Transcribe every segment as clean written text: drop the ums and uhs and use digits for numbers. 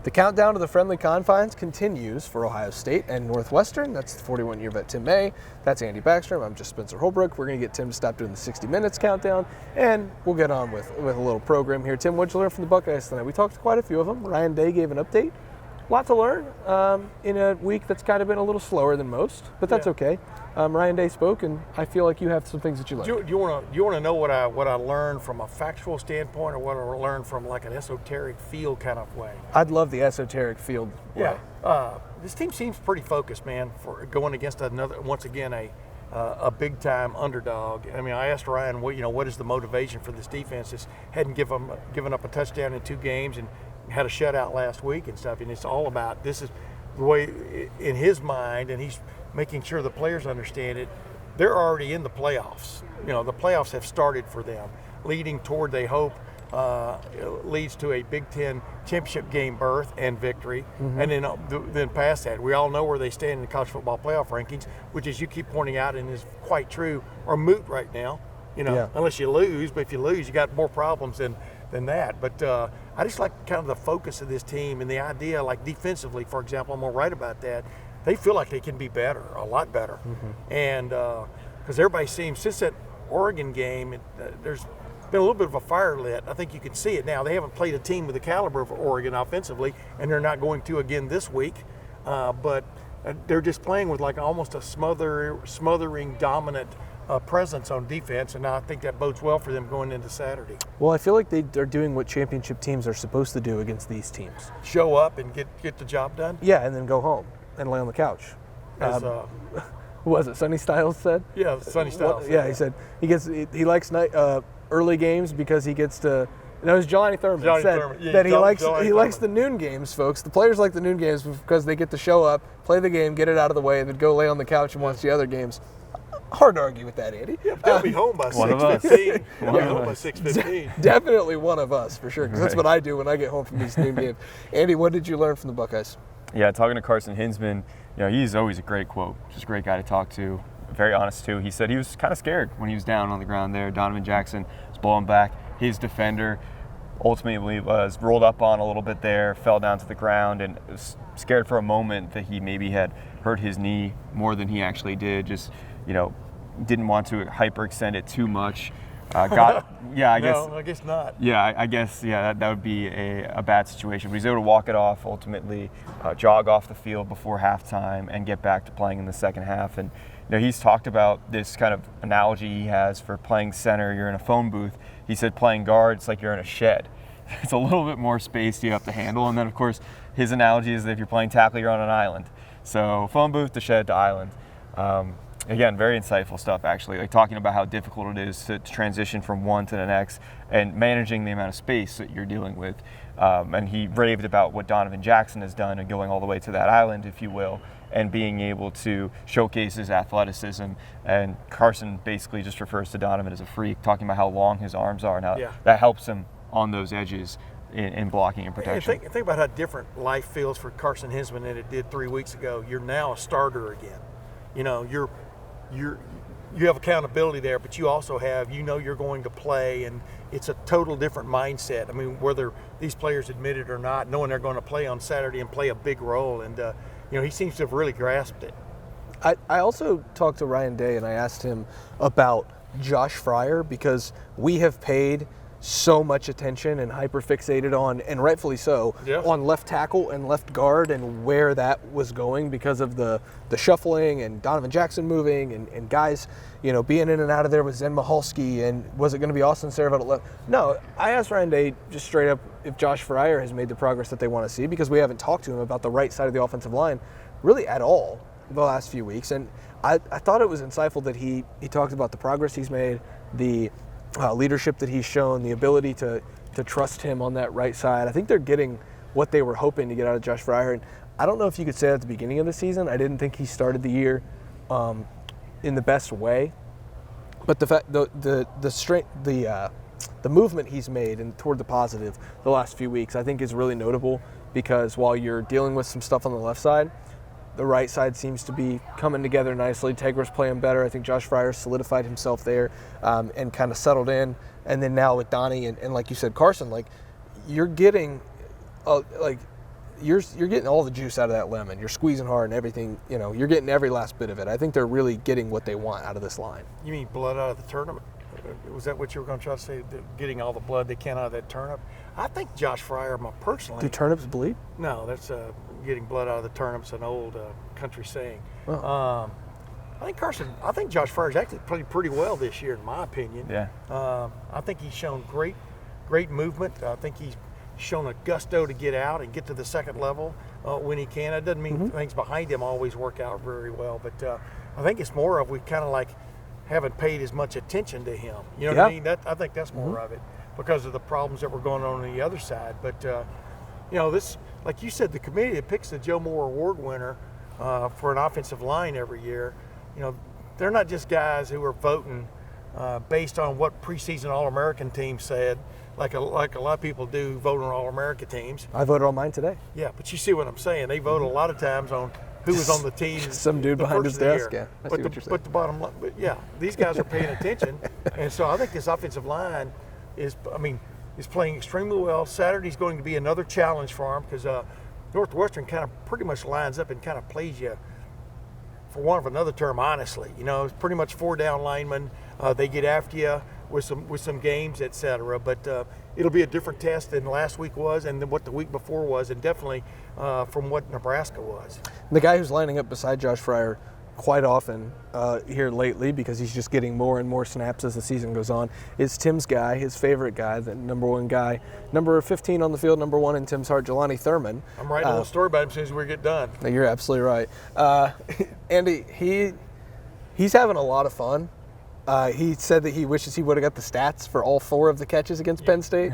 The countdown to the friendly confines continues for Ohio State and Northwestern. That's the 41-year vet Tim May. That's Andy Backstrom. I'm just Spencer Holbrook. We're going to get Tim to stop doing the 60 Minutes countdown, and we'll get on with a little program here. Tim, what'd you learn from the Buckeyes tonight? We talked to quite a few of them. Ryan Day gave an update. A lot to learn in a week that's kind of been a little slower than most, but that's okay. Ryan Day spoke, and I feel like you have some things that you learned. Do you want to know what I learned from a factual standpoint, or what I learned from like an esoteric field kind of way? I'd love the esoteric field way. Yeah. This team seems pretty focused, man, for going against once again a big time underdog. I mean, I asked Ryan, what is the motivation for this defense? This hadn't given up a touchdown in 2 games and had a shutout last week and stuff, and it's all about, this is the way in his mind, and he's making sure the players understand it. They're already in the playoffs. The playoffs have started for them, leading toward, they hope, leads to a Big Ten championship game berth and victory. Mm-hmm. And then past that, we all know where they stand in the college football playoff rankings, which, as you keep pointing out and is quite true, are moot right now. Unless you lose, but if you lose, you got more problems than that. But I just like kind of the focus of this team and the idea, like defensively, for example, I'm going to write about that. They feel like they can be better, a lot better. Mm-hmm. And because everybody seems, since that Oregon game, there's been a little bit of a fire lit. I think you can see it now. They haven't played a team with the caliber of Oregon offensively, and they're not going to again this week. But they're just playing with like almost a smothering dominant presence on defense, and I think that bodes well for them going into Saturday. Well, I feel like they're doing what championship teams are supposed to do against these teams. Show up and get the job done? Yeah, and then go home and lay on the couch. What was it, Sonny Styles said? Yeah, Sonny Styles. Yeah, he said he likes early games because he gets to. And it was Jelani Thurman that he likes the noon games, folks. The players like the noon games because they get to show up, play the game, get it out of the way, and then go lay on the couch and watch the other games. Hard to argue with that, Andy. Yeah, they'll be home by 6:15. They'll be home by 6:15. Definitely one of us, for sure, because that's what I do when I get home from these noon games. Andy, what did you learn from the Buckeyes? Yeah, talking to Carson Hinsman, he's always a great quote. Just a great guy to talk to. Very honest, too. He said he was kind of scared when he was down on the ground there. Donovan Jackson was blowing back. His defender ultimately was rolled up on a little bit there, fell down to the ground, and was scared for a moment that he maybe had hurt his knee more than he actually did. Just, didn't want to hyperextend it too much. I guess not. Yeah, I guess that would be a bad situation. But he's able to walk it off, ultimately jog off the field before halftime and get back to playing in the second half. And he's talked about this kind of analogy he has for playing center. You're in a phone booth. He said playing guard, it's like you're in a shed. It's a little bit more space you have to handle. And then, of course, his analogy is that if you're playing tackle, you're on an island. So phone booth to shed to island. Again, very insightful stuff, actually, like talking about how difficult it is to transition from one to the next and managing the amount of space that you're dealing with. And he raved about what Donovan Jackson has done and going all the way to that island, if you will, and being able to showcase his athleticism. And Carson basically just refers to Donovan as a freak, talking about how long his arms are and how that helps him on those edges in blocking and protection. Think about how different life feels for Carson Hinsman than it did 3 weeks ago. You're now a starter again. You have accountability there, but you also have, you're going to play, and it's a total different mindset. I mean, whether these players admit it or not, knowing they're going to play on Saturday and play a big role, and he seems to have really grasped it. I also talked to Ryan Day, and I asked him about Josh Fryer, because we have paid so much attention and hyper-fixated on, and rightfully so, on left tackle and left guard and where that was going because of the shuffling and Donovan Jackson moving and guys, being in and out of there with Zen Mahalski, and was it going to be Austin Servat at left? No, I asked Ryan Day just straight up if Josh Fryer has made the progress that they want to see, because we haven't talked to him about the right side of the offensive line really at all the last few weeks. And I thought it was insightful that he talked about the progress he's made, the leadership that he's shown, the ability to trust him on that right side. I think they're getting what they were hoping to get out of Josh Fryer. And I don't know if you could say that at the beginning of the season. I didn't think he started the year in the best way, but the movement he's made and toward the positive the last few weeks, I think, is really notable, because while you're dealing with some stuff on the left side, the right side seems to be coming together nicely. Tegra's playing better. I think Josh Fryer solidified himself there and kind of settled in. And then now with Donnie and like you said, Carson, you're getting you're getting all the juice out of that lemon. You're squeezing hard and everything. You're getting every last bit of it. I think they're really getting what they want out of this line. You mean blood out of the turnip? Was that what you were going to try to say? Getting all the blood they can out of that turnip? I think Josh Fryer, personally. Do turnips bleed? No, that's getting blood out of the turnip's an old country saying. Oh. I think Josh Fryer's actually played pretty well this year, in my opinion. Yeah. I think he's shown great movement. I think he's shown a gusto to get out and get to the second level when he can. It doesn't mean things behind him always work out very well, but I think it's more of we kind of like haven't paid as much attention to him. You know what I mean? I think that's more of it because of the problems that were going on the other side. But, this, like you said, the committee that picks the Joe Moore Award winner for an offensive line every year, they're not just guys who are voting based on what preseason All-American teams said, like a lot of people do vote on All-American teams. I voted on mine today. Yeah, but you see what I'm saying. They vote a lot of times on who was on the team. Some dude behind his desk. Yeah, I see what you're saying. But the bottom line, these guys are paying attention. And so I think this offensive line is playing extremely well. Saturday's going to be another challenge for them because Northwestern kind of pretty much lines up and kind of plays you, for want of another term, honestly. It's pretty much 4 down linemen. They get after you with some games, etc. But it'll be a different test than last week was and than what the week before was, and definitely from what Nebraska was. The guy who's lining up beside Josh Fryer quite often here lately, because he's just getting more and more snaps as the season goes on, is Tim's guy, his favorite guy, the number 1 guy, number 15 on the field, number 1 in Tim's heart, Jelani Thurman. I'm writing a little story about him as soon as we get done. You're absolutely right. Andy, he's having a lot of fun. He said that he wishes he would have got the stats for all 4 of the catches against Penn State.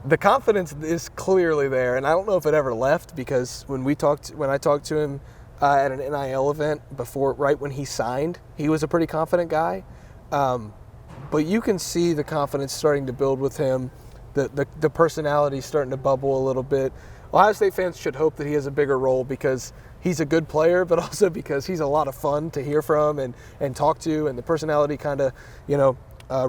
The confidence is clearly there, and I don't know if it ever left, because when I talked to him at an NIL event right when he signed, he was a pretty confident guy. But you can see the confidence starting to build with him, the personality starting to bubble a little bit. Ohio State fans should hope that he has a bigger role, because he's a good player, but also because he's a lot of fun to hear from and talk to, and the personality kind of,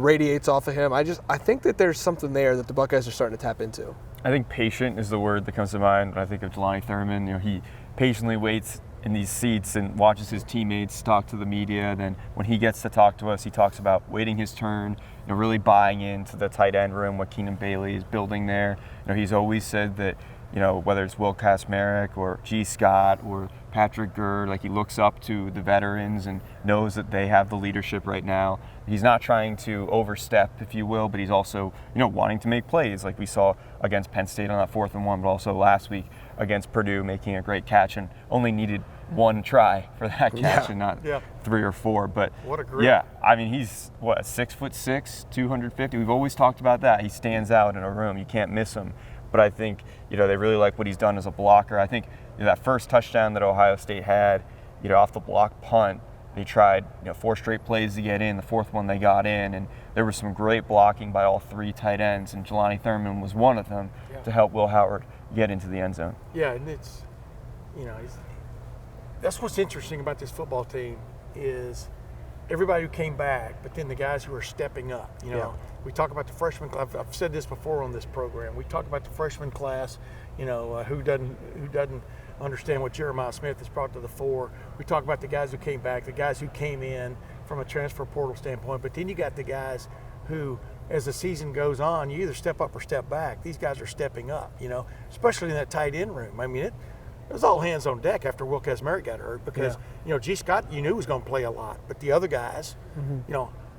radiates off of him. I think that there's something there that the Buckeyes are starting to tap into. I think patient is the word that comes to mind when I think of Jelani Thurman. He patiently waits in these seats and watches his teammates talk to the media. Then when he gets to talk to us, he talks about waiting his turn, really buying into the tight end room, what Keenan Bailey is building there. He's always said that, whether it's Will Kacmarek or G. Scott or Patrick Gerd, he looks up to the veterans and knows that they have the leadership right now. He's not trying to overstep, if you will, but he's also, wanting to make plays, like we saw against Penn State on that 4th and 1, but also last week against Purdue, making a great catch and only needed 1 try for that catch and not 3 or 4. But what a grip. Yeah, he's 6'6", 250. We've always talked about that. He stands out in a room. You can't miss him. But I think, they really like what he's done as a blocker. I think that first touchdown that Ohio State had, off the block punt, they tried 4 straight plays to get in. The 4th one they got in, and there was some great blocking by all 3 tight ends, and Jelani Thurman was one of them to help Will Howard get into the end zone. Yeah, and it's, that's what's interesting about this football team is everybody who came back, but then the guys who are stepping up. We talk about the freshman class. I've said this before on this program. We talk about the freshman class, who doesn't understand what Jeremiah Smith has brought to the fore. We talk about the guys who came back, the guys who came in from a transfer portal standpoint, but then you got the guys who, as the season goes on, you either step up or step back. These guys are stepping up, especially in that tight end room. It was all hands on deck after Will Kacmarek got hurt because, G. Scott, you knew was going to play a lot, but the other guys,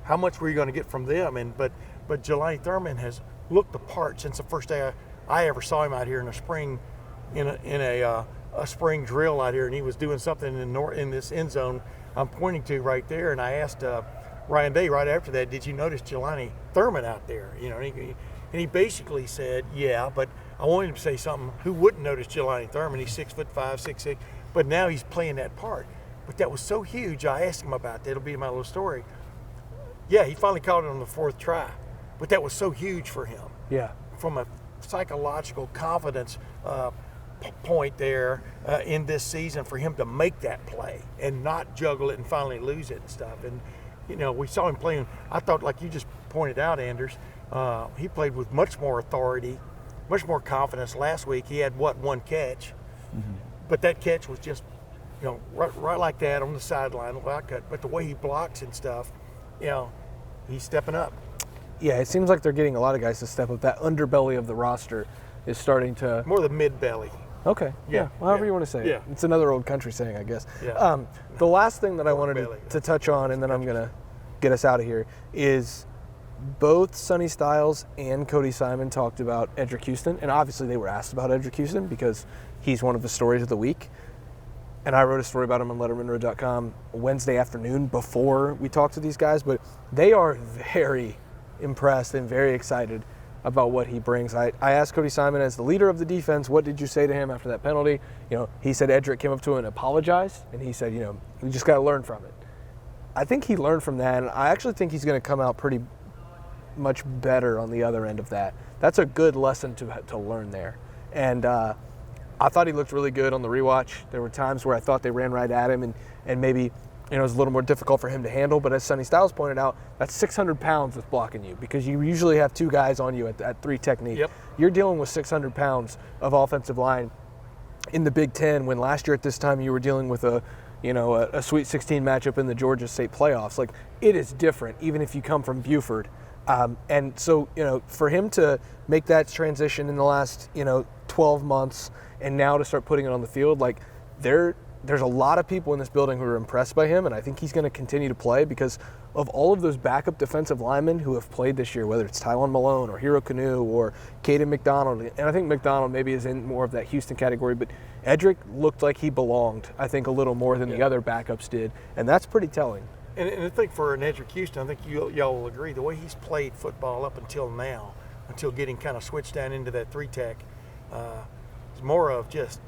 how much were you going to get from them? But Jelani Thurman has looked the part since the first day I ever saw him out here in a spring, in a spring drill out here, and he was doing something in this end zone I'm pointing to right there. And I asked Ryan Day right after that, did you notice Jelani Thurman out there? And he basically said, yeah, but I wanted him to say something. Who wouldn't notice Jelani Thurman? He's 6'5", 6'6", but now he's playing that part. But that was so huge. I asked him about that. It'll be my little story. Yeah, he finally caught it on the 4th try, but that was so huge for him. Yeah. From a psychological confidence point there in this season, for him to make that play and not juggle it and finally lose it and stuff. And, we saw him playing, I thought, like you just pointed out, Anders, he played with much more authority much more confidence. Last week he had one catch, but that catch was just, right like that on the sideline, but the way he blocks and stuff, he's stepping up. Yeah, it seems like they're getting a lot of guys to step up. That underbelly of the roster is starting to... More the mid-belly. Okay. Yeah. Well, however you want to say it. Yeah. It's another old country saying, I guess. Yeah. The last thing that I wanted to touch on, and then I'm going to get us out of here, is both Sonny Styles and Cody Simon talked about Edric Houston, and obviously they were asked about Edric Houston because he's one of the stories of the week. And I wrote a story about him on LettermenRow.com Wednesday afternoon before we talked to these guys, but they are very impressed and very excited about what he brings. I asked Cody Simon, as the leader of the defense, what did you say to him after that penalty? He said Edric came up to him and apologized, and he said, we just got to learn from it. I think he learned from that, and I actually think he's going to come out pretty much better on the other end of that. That's a good lesson to learn there. And I thought he looked really good on the rewatch. There were times where I thought they ran right at him, and maybe it was a little more difficult for him to handle. But as Sonny Styles pointed out, that's 600 pounds that's blocking you, because you usually have two guys on you at 3 technique. Yep. You're dealing with 600 pounds of offensive line in the Big Ten, when last year at this time you were dealing with a Sweet 16 matchup in the Georgia State playoffs. Like, it is different, even if you come from Buford. And so, for him to make that transition in the last, 12 months and now to start putting it on the field, like, there's a lot of people in this building who are impressed by him, and I think he's going to continue to play because of all of those backup defensive linemen who have played this year, whether it's Tylen Malone or Hero Kanu or Caden McDonald. And I think McDonald maybe is in more of that Houston category, but Edric looked like he belonged, I think, a little more than the other backups did, and that's pretty telling. And I think for an Edric Houston, I think y'all will agree, the way he's played football up until now, until getting kind of switched down into that 3-tech, is more of just,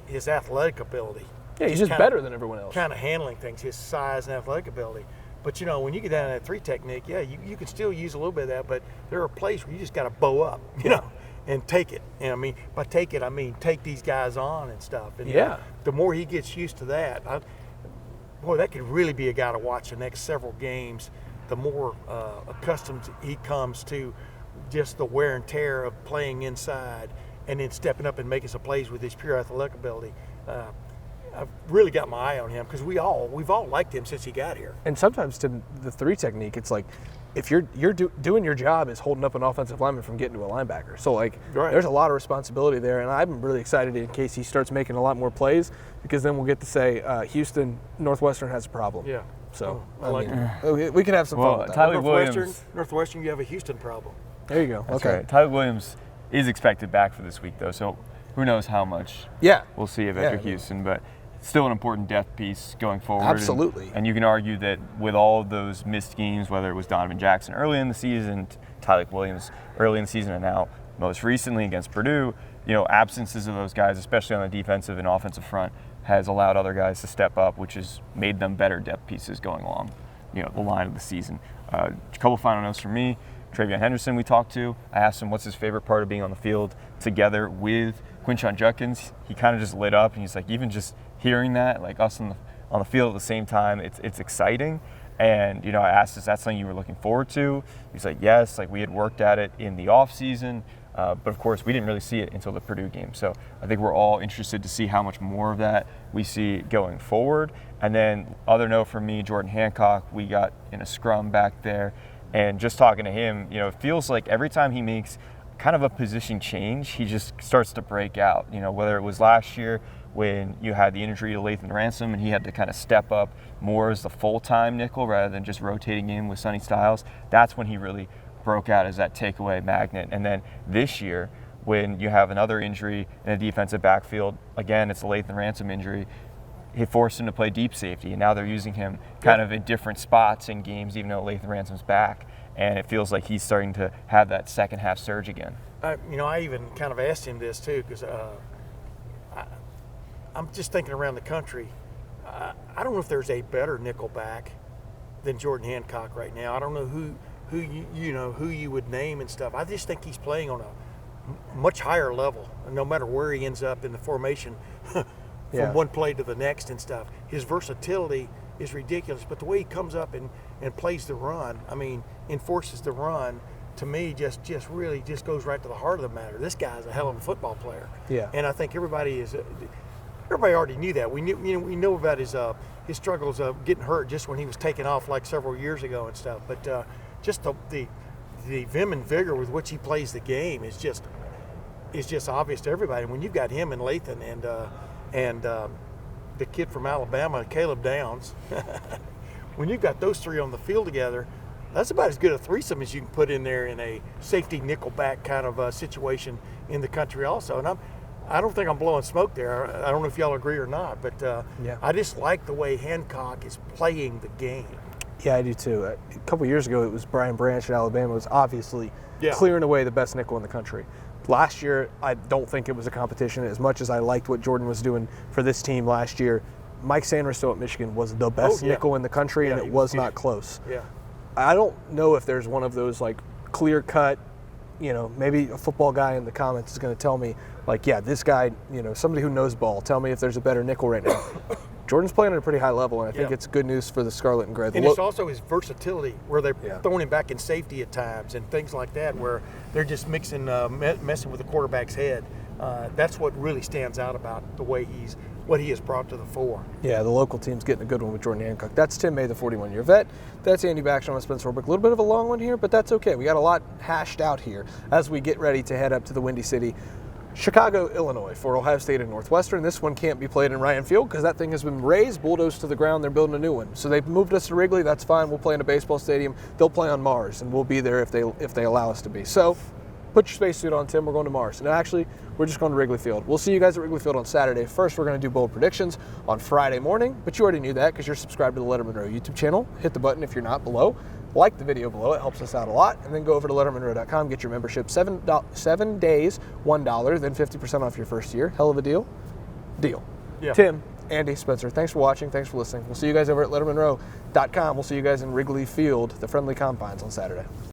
his athletic ability. Yeah, he's just better than everyone else. Kind of handling things, his size and athletic ability. But, when you get down to that 3 technique, you can still use a little bit of that, but there are plays where you just got to bow up, and take it. And by take it, I mean take these guys on and stuff. And the more he gets used to that, that could really be a guy to watch the next several games. The more accustomed he comes to just the wear and tear of playing inside and then stepping up and making some plays with his pure athletic ability. I've really got my eye on him because we've all liked him since he got here. And sometimes to the 3 technique, it's like, if you're doing your job is holding up an offensive lineman from getting to a linebacker. So, there's a lot of responsibility there, and I'm really excited in case he starts making a lot more plays, because then we'll get to say Houston, Northwestern has a problem. Yeah. So, I like it. We can have some fun with that. Tyler Williams. Northwestern, you have a Houston problem. There you go. That's okay. Right. Tyler Williams is expected back for this week, though, so who knows how much we'll see of Edric Houston, but still an important depth piece going forward. Absolutely. And you can argue that with all of those missed games, whether it was Donovan Jackson early in the season, Tyler Williams early in the season, and now most recently against Purdue, absences of those guys, especially on the defensive and offensive front, has allowed other guys to step up, which has made them better depth pieces going along, the line of the season. A couple final notes from me. Travion Henderson we talked to. I asked him what's his favorite part of being on the field together with Quinshon Judkins. He kind of just lit up, and he's like, even just hearing that, like us on the field at the same time, it's exciting. And I asked, is that something you were looking forward to? He's like, yes, we had worked at it in the off season, but of course we didn't really see it until the Purdue game. So I think we're all interested to see how much more of that we see going forward. And then other note from me, Jordan Hancock, we got in a scrum back there, and just talking to him, it feels like every time he makes kind of a position change, he just starts to break out. Whether it was last year when you had the injury to Lathan Ransom and he had to kind of step up more as the full-time nickel rather than just rotating in with Sonny Styles, that's when he really broke out as that takeaway magnet. And then this year, when you have another injury in a defensive backfield, again, it's the Lathan Ransom injury, he forced him to play deep safety, and now they're using him kind of in different spots in games, even though Lathan Ransom's back. And it feels like he's starting to have that second half surge again. I even kind of asked him this too, because I'm just thinking around the country. I don't know if there's a better nickel back than Jordan Hancock right now. I don't know who you would name and stuff. I just think he's playing on a much higher level, no matter where he ends up in the formation. From one play to the next and stuff. His versatility is ridiculous, but the way he comes up and plays the run, enforces the run, to me just really just goes right to the heart of the matter. This guy's a hell of a football player. Yeah. And I think everybody already knew that. We know about his struggles of getting hurt just when he was taken off like several years ago and stuff. But just the vim and vigor with which he plays the game is just obvious to everybody. When you've got him and Lathan and the kid from Alabama, Caleb Downs, when you've got those three on the field together, that's about as good a threesome as you can put in there in a safety nickelback kind of situation in the country also. And I don't think I'm blowing smoke there. I don't know if y'all agree or not, but I just like the way Hancock is playing the game. Yeah, I do too. A couple years ago, it was Brian Branch at Alabama was obviously clearing away the best nickel in the country. Last year, I don't think it was a competition. As much as I liked what Jordan was doing for this team last year, Mike Sanderson at Michigan was the best nickel in the country, and it was not close. Yeah. I don't know if there's one of those like clear-cut, maybe a football guy in the comments is going to tell me, like, yeah, this guy, somebody who knows ball, tell me if there's a better nickel right now. Jordan's playing at a pretty high level, and I think it's good news for the Scarlet and Gray. And it's also his versatility, where they're throwing him back in safety at times and things like that, where they're just messing with the quarterback's head. That's what really stands out about the way what he has brought to the fore. Yeah, the local team's getting a good one with Jordan Hancock. That's Tim May, the 41-year vet. That's Andy Backstrom and Spencer Orbick. A little bit of a long one here, but that's okay. We got a lot hashed out here as we get ready to head up to the Windy City, Chicago, Illinois, for Ohio State and Northwestern. This one can't be played in Ryan Field because that thing has been razed, bulldozed to the ground. They're building a new one. So they've moved us to Wrigley. That's fine. We'll play in a baseball stadium. They'll play on Mars, and we'll be there if they allow us to be. So put your spacesuit on, Tim. We're going to Mars. And actually, we're just going to Wrigley Field. We'll see you guys at Wrigley Field on Saturday. First, we're going to do bold predictions on Friday morning, but you already knew that because you're subscribed to the Lettermen Row YouTube channel. Hit the button if you're not below. Like the video below, it helps us out a lot. And then go over to lettermenrow.com, get your membership. 7 days, $1, then 50% off your first year. Hell of a deal. Deal. Yeah. Tim, Andy, Spencer, thanks for watching. Thanks for listening. We'll see you guys over at lettermenrow.com. We'll see you guys in Wrigley Field, the friendly confines, on Saturday.